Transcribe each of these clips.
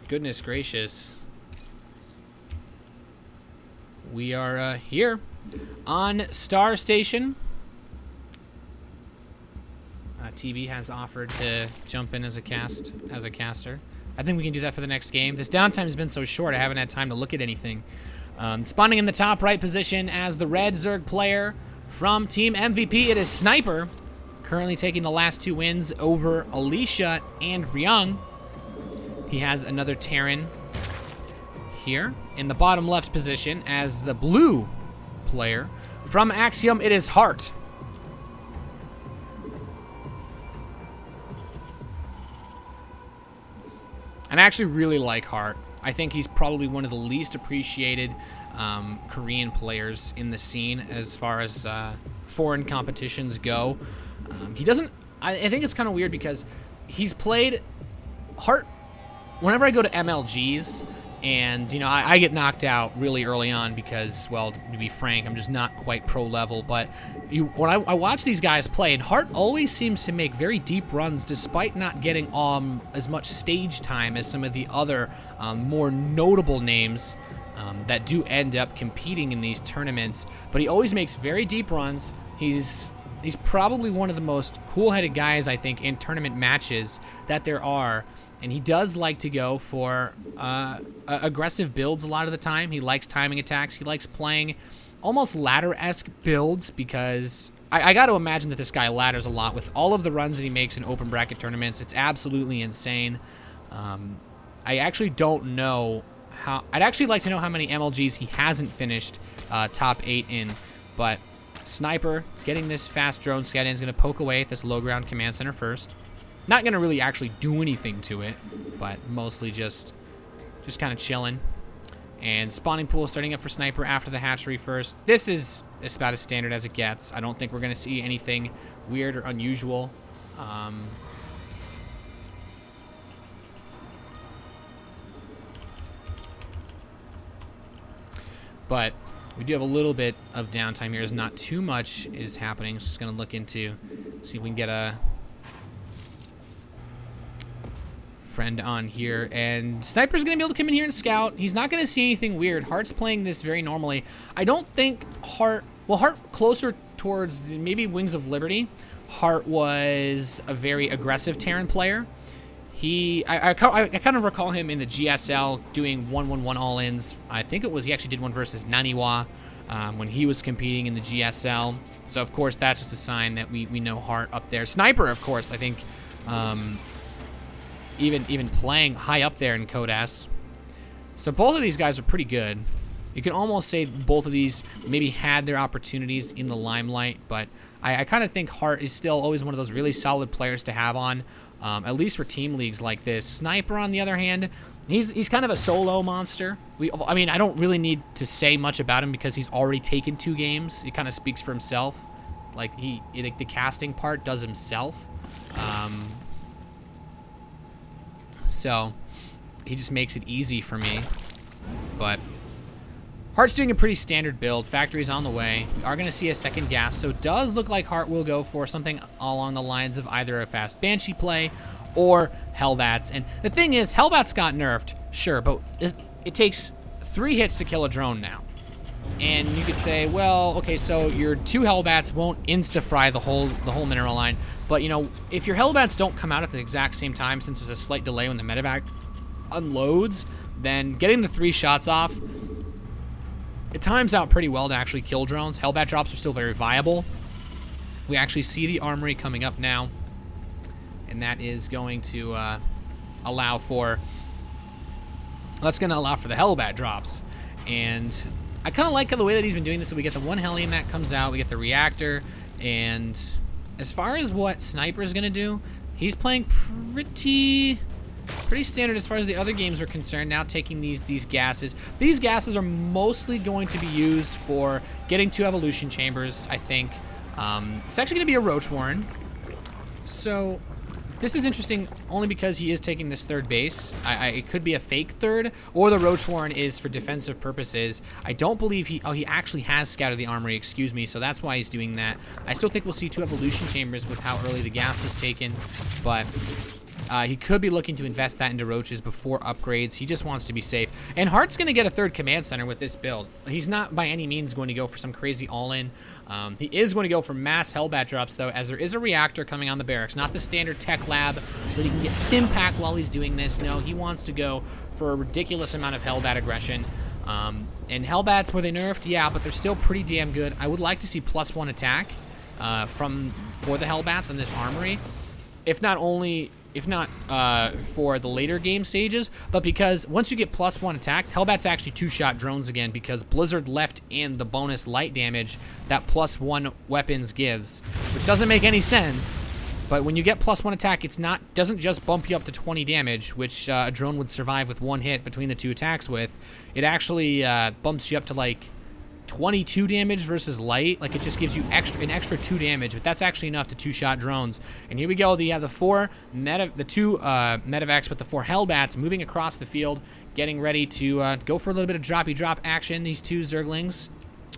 goodness gracious. We are here on StarStation. TV has offered to jump in as a caster. I think we can do that for the next game. This downtime has been so short, I haven't had time to look at anything. Spawning in the top right position as the red Zerg player from Team MVP, it is Sniper, currently taking the last 2 wins over Alicia and Ryung. He has another Terran here in the bottom left position as the blue player from Axiom, it is Hart. And I actually really like Hart. I think he's probably one of the least appreciated Korean players in the scene as far as foreign competitions go. He doesn't... I think it's kind of weird because he's played... Hart... Whenever I go to MLGs, and, you know, I get knocked out really early on because, well, to be frank, I'm just not quite pro level. But when I watch these guys play, and Hart always seems to make very deep runs despite not getting as much stage time as some of the other more notable names that do end up competing in these tournaments. But he always makes very deep runs. He's probably one of the most cool-headed guys, I think, in tournament matches that there are. And he does like to go for aggressive builds a lot of the time. He likes timing attacks. He likes playing almost ladder-esque builds because I got to imagine that this guy ladders a lot with all of the runs that he makes in open bracket tournaments. It's absolutely insane. I actually don't know how... I'd actually like to know how many MLGs he hasn't finished top 8 in. But Sniper getting this fast drone scout in is going to poke away at this low ground command center first. Not going to really actually do anything to it, but mostly just kind of chilling. And spawning pool starting up for Sniper after the hatchery first. This is about as standard as it gets. I don't think we're going to see anything weird or unusual. But we do have a little bit of downtime here. There's not too much is happening. So just going to look into, see if we can get a friend on here, and Sniper's gonna be able to come in here and scout. He's not gonna see anything weird. Hart's playing this very normally. I don't think Hart closer towards maybe Wings of Liberty. Hart was a very aggressive Terran player. I kind of recall him in the GSL doing 1-1-1 all-ins. I think it was he actually did one versus Naniwa when he was competing in the GSL. So of course that's just a sign that we know Hart up there. Sniper, of course, I think. Even playing high up there in Codas. So both of these guys are pretty good. You can almost say both of these maybe had their opportunities in the limelight, but I kind of think Hart is still always one of those really solid players to have on, at least for team leagues like this. Sniper, on the other hand, he's kind of a solo monster. I mean, I don't really need to say much about him because he's already taken 2 games. It kind of speaks for himself. Like, the casting part does himself. So he just makes it easy for me. But Hart's doing a pretty standard build. Factory's on the way. We are going to see a second gas, so it does look like Hart will go for something along the lines of either a fast Banshee play or Hellbats. And the thing is, Hellbats got nerfed, sure, but it takes 3 hits to kill a drone now. And you could say, well, okay, so your 2 Hellbats won't insta-fry the whole mineral line. But, you know, if your Hellbats don't come out at the exact same time, since there's a slight delay when the medevac unloads, then getting the 3 shots off, it times out pretty well to actually kill drones. Hellbat drops are still very viable. We actually see the armory coming up now, and that is going to allow for... That's going to allow for the Hellbat drops. And I kind of like the way that he's been doing this. So we get the 1 Hellium that comes out, we get the reactor, and... As far as what Sniper is going to do, he's playing pretty standard as far as the other games are concerned, now taking these gases. These gases are mostly going to be used for getting 2 evolution chambers, I think. It's actually going to be a Roach Warren. So this is interesting only because he is taking this 3rd base. It could be a fake 3rd, or the Roach Warren is for defensive purposes. I don't believe he actually has scouted the armory, excuse me, so that's why he's doing that. I still think we'll see 2 evolution chambers with how early the gas was taken, but he could be looking to invest that into roaches before upgrades. He just wants to be safe. And Hart's going to get a third command center with this build. He's not by any means going to go for some crazy all-in. He is going to go for mass Hellbat drops, though, as there is a reactor coming on the barracks. Not the standard tech lab, so that he can get stim pack while he's doing this. No, he wants to go for a ridiculous amount of Hellbat aggression. And Hellbats, were they nerfed? Yeah, but they're still pretty damn good. I would like to see +1 attack for the Hellbats in this armory. If not for the later game stages, but because once you get +1 attack, Hellbat's actually 2-shot drones again, because Blizzard left in the bonus light damage that +1 weapons gives, which doesn't make any sense. But when you get +1 attack, doesn't just bump you up to 20 damage, which a drone would survive with 1 hit between the 2 attacks with. It actually bumps you up to like 22 damage versus light. Like, it just gives you an extra 2 damage, but that's actually enough to 2-shot drones. And here we go. You have the 2 medevacs with the 4 Hellbats moving across the field, getting ready to go for a little bit of droppy drop action. These 2 Zerglings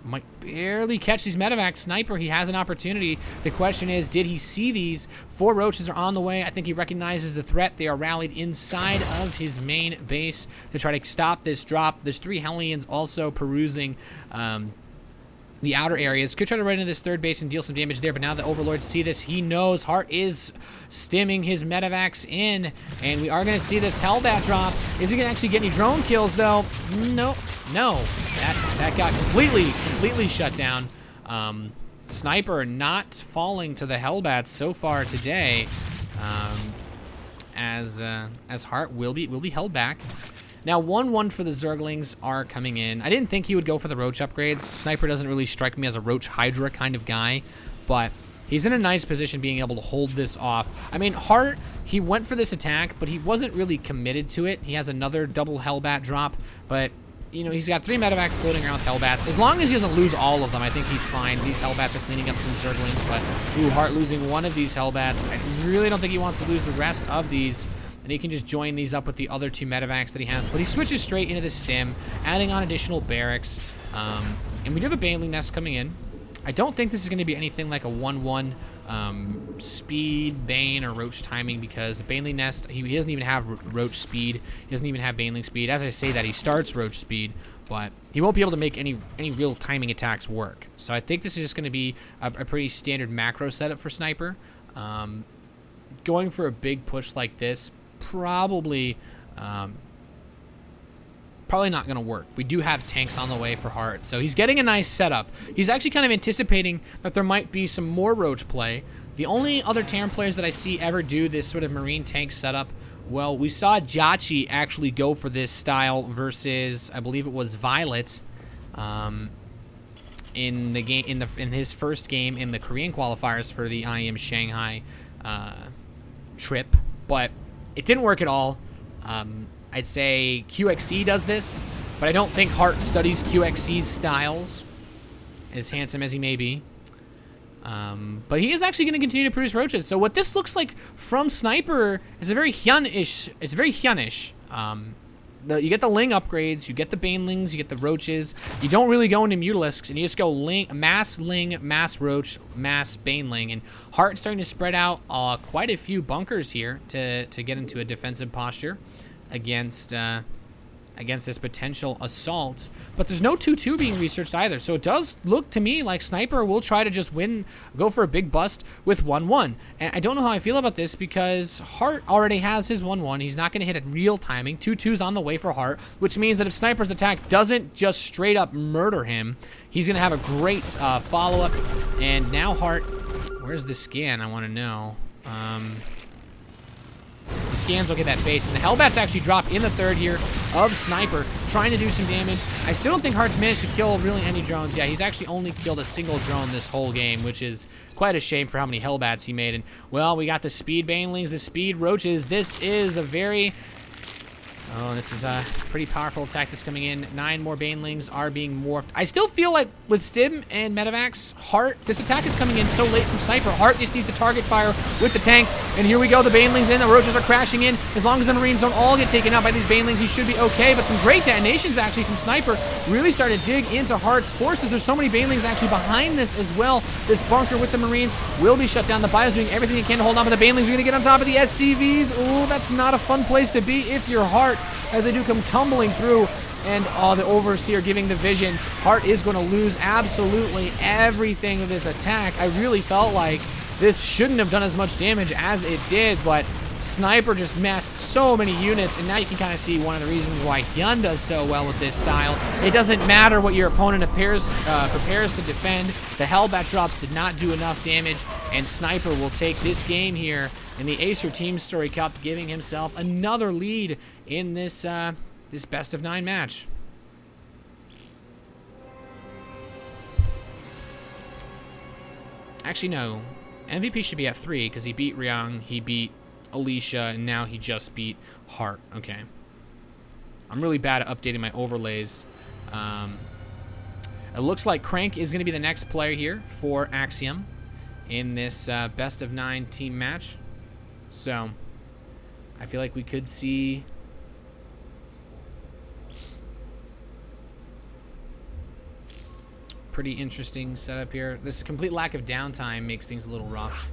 might barely catch these medevacs. Sniper, he has an opportunity. The question is, did he see these? 4 roaches are on the way. I think he recognizes the threat. They are rallied inside of his main base to try to stop this drop. There's 3 Hellions also perusing the outer areas. Could try to run into this 3rd base and deal some damage there, but now the Overlords see this. He knows Hart is stimming his medevacs in, and we are going to see this Hellbat drop. Is he going to actually get any drone kills, though? No. That got completely shut down. Sniper not falling to the Hellbats so far today, as Hart will be held back. Now, 1-1 for the Zerglings are coming in. I didn't think he would go for the Roach upgrades. Sniper doesn't really strike me as a Roach Hydra kind of guy, but he's in a nice position being able to hold this off. I mean, Hart, he went for this attack, but he wasn't really committed to it. He has another double Hellbat drop, but, you know, he's got 3 medevacs floating around with Hellbats. As long as he doesn't lose all of them, I think he's fine. These Hellbats are cleaning up some Zerglings, but, Hart losing 1 of these Hellbats. I really don't think he wants to lose the rest of these. And he can just join these up with the other 2 medevacs that he has. But he switches straight into the stim, adding on additional barracks. And we do have a Baneling Nest coming in. I don't think this is going to be anything like a 1-1 speed, Bane, or Roach timing, because the Baneling Nest, he doesn't even have Roach speed. He doesn't even have Baneling speed. As I say that, he starts Roach speed, but he won't be able to make any real timing attacks work. So I think this is just going to be a pretty standard macro setup for Sniper. Going for a big push like this, probably not going to work. We do have tanks on the way for Hart, so he's getting a nice setup. He's actually kind of anticipating that there might be some more Roach play. The only other Terran players that I see ever do this sort of Marine tank setup, well, we saw Jachi actually go for this style versus, I believe it was Violet, in the game in his first game in the Korean qualifiers for the IM Shanghai trip, but it didn't work at all. I'd say QXC does this, but I don't think Hart studies QXC's styles, as handsome as he may be. But he is actually going to continue to produce roaches. So what this looks like from Sniper is a very Hyun-ish. It's very Hyun-ish. You get the Ling upgrades, you get the Banelings, you get the Roaches. You don't really go into Mutalisks, and you just go mass Ling, mass Roach, mass Baneling. And Hart's starting to spread out quite a few bunkers here to get into a defensive posture against this potential assault. But there's no 2-2 being researched either, so it does look to me like Sniper will try to just go for a big bust with 1-1. And I don't know how I feel about this, because Hart already has his 1-1. He's not going to hit at real timing. 2-2's on the way for Hart, which means that if Sniper's attack doesn't just straight up murder him, he's going to have a great follow-up. And now Hart, where's the scan? I want to know. The scans will get that base, and the Hellbats actually drop in the 3rd here of Sniper, trying to do some damage. I still don't think Hart's managed to kill really any drones. Yeah, he's actually only killed a single drone this whole game, which is quite a shame for how many Hellbats he made. And, well, we got the speed Banelings, the speed Roaches. This is a very Oh, this is a pretty powerful attack that's coming in. 9 more Banelings are being morphed. I still feel like with Stim and Medivacs, Heart, this attack is coming in so late from Sniper. Heart just needs to target fire with the tanks. And here we go, the Banelings in, the Roaches are crashing in. As long as the Marines don't all get taken out by these Banelings, he should be okay. But some great detonations actually from Sniper really started to dig into Heart's forces. There's so many Banelings actually behind this as well. This bunker with the Marines will be shut down. The Bio's doing everything he can to hold on, but the Banelings are going to get on top of the SCVs. Ooh, that's not a fun place to be if you're Heart, as they do come tumbling through. And the Overseer giving the vision. Heart is going to lose absolutely everything of this attack. I really felt like this shouldn't have done as much damage as it did, but Sniper just masked so many units, and now you can kind of see one of the reasons why Hyun does so well with this style. It doesn't matter what your opponent prepares to defend. The Hellbat drops did not do enough damage, and Sniper will take this game here in the Acer TeamStory Cup, giving himself another lead in this this best of 9 match. Actually, no. MVP should be at 3 because he beat Ryung, he beat Alicia, and now he just beat Heart. Okay. I'm really bad at updating my overlays. It looks like Crank is going to be the next player here for Axiom in this best of 9 team match. So, I feel like we could see pretty interesting setup here. This complete lack of downtime makes things a little rough.